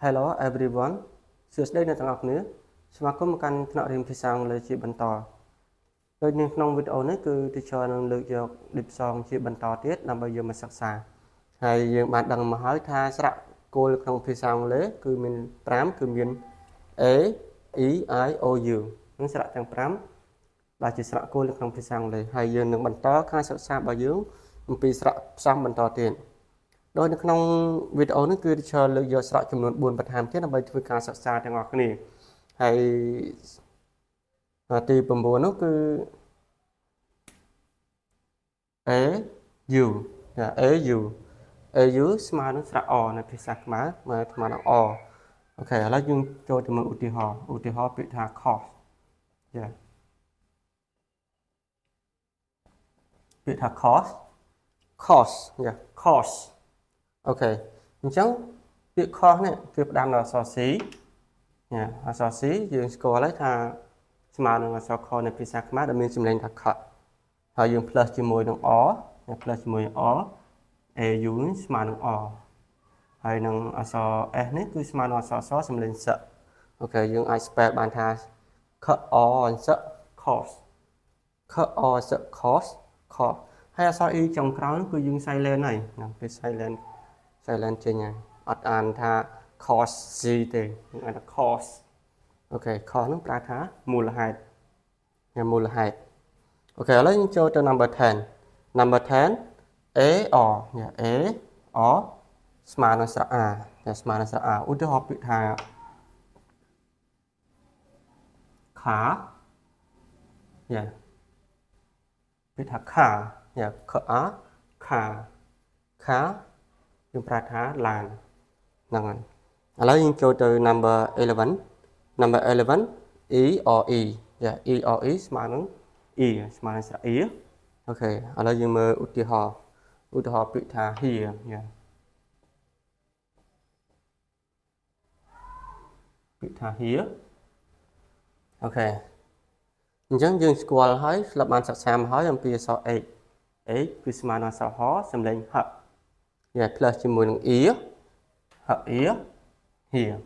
Hello everyone សួស្តីអ្នកទាំងអស់គ្នាស្វាគមន៍មកកាន់ថ្នាក់រៀនភាសាអង់គ្លេសជាបន្តដូចនៅក្នុងវីដេអូនេះគឺ teacher នឹងលើកយក diphthong ជាបន្តទៀតដើម្បីយកមកសិក្សាហើយយើងបានដឹងមកហើយថាស្រៈគោលក្នុងភាសាអង់គ្លេសគឺមាន5គឺមាន A E I O U នឹងស្រៈទាំង5ដែលជាស្រៈគោលនៅក្នុងភាសាអង់គ្លេសហើយយើងនឹងបន្តការសិក្សារបស់យើងអំពីស្រៈផ្សំបន្តទៀតដោយនៅក្នុងវីដេអូនេះគឺ teacher លើកយកស្រៈចំនួន4បន្ថែមទៀតដើម្បីធ្វើការសិក្សាទាំងអស់គ្នាហើយទី9នោះគឺ A U A U A U ស្មើនឹងស្រៈ O នៅភាសាខ្មែរស្មើនឹង O អូខេឥឡូវយើងចូលទៅមើលឧទាហរណ៍ពាក្យថា cost ពាក្យថា cost អូខេអញ្ចឹងពាក្យ cost នេះគឺផ្ដើមដោយអក្សរ C អក្សរ C យើងស្គាល់ហើយថាស្មើនឹងអក្សរ K នៅភាសាខ្មែរដែលមានសំឡេងថា cut ហើយយើង plus ជាមួយនឹង O plus ជាមួយ O AU នេះស្មើនឹង O ហើយនឹងអក្សរ S នេះគឺស្មើនឹងអក្សរ S សំឡេង S អូខេយើងអាច spell បានថា K O S cost K O S cost ហើយអក្សរ E ចុងក្រោយគឺយើង silent ហើយពេល silent ចេញហើយអត់អានថា cost C ទេយើងអានថា cost អូខេ cost នោះប្រើថាមូលហេតុអូខេឥឡូវយើងចូលទៅ number 10 A or A or ស្មើនឹងស្រៈ A ស្មើនឹងស្រៈ A ឧទាហរណ៍ពាក្យថា car ពាក្យថា car car យើងប្រើថាឡានហ្នឹងហើយឥឡូវយើងចូលទៅ number 11 E or E E or E ស្មើនឹង E ស្មើនឹងស្រៈ E អូខេឥឡូវយើងមើលឧទាហរណ៍ពាក្យថា here ពាក្យថា here អូខេអញ្ចឹងយើងស្គាល់ហើយស្លាប់បានសិក្សាមកហើយអំពីអក្សរ H គឺស្មើនឹងអក្សរ H សំឡេង H plus ជាមួយនឹង ear here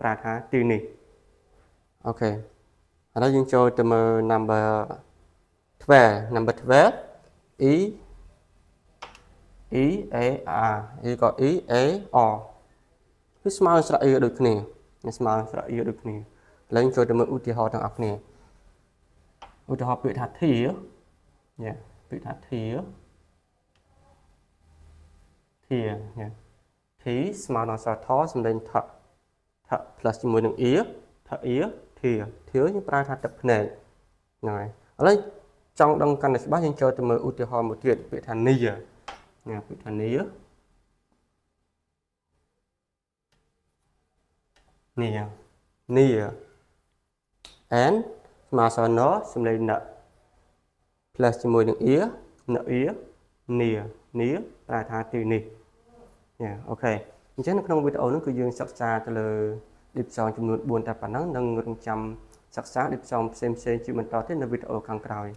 ប្រើថាទីនេះអូខេឥឡូវយើងចូលទៅមើល number 12 E A R E ក៏ E A R គឺស្មើនឹងស្រៈ E ដូចគ្នាឥឡូវយើងចូលទៅមើលឧទាហរណ៍ទាំងអស់គ្នាឧទាហរណ៍ពាក្យថា tear ពាក្យថា tear T ស្មើនឹងអក្សរ T សំឡេង T plus ជាមួយនឹង ear tear យើងប្រើថាទឹកភ្នែកហ្នឹងហើយឥឡូវចង់ដឹងកាន់តែច្បាស់យើងចូលទៅមើលឧទាហរណ៍មួយទៀតពាក្យថា near ពាក្យថា near and ស្មើអក្សរ N សំឡេង N plus ជាមួយនឹង ear near ប្រើថាទីនេះអូខេអញ្ចឹងនៅក្នុងវីដេអូនេះគឺយើងសិក្សាទៅលើ diphthong ចំនួន4តែប៉ុណ្ណឹងនឹងរងចាំសិក្សា diphthong ផ្សេងជាបន្តទៀតនៅវីដេអូខាងក្រោយ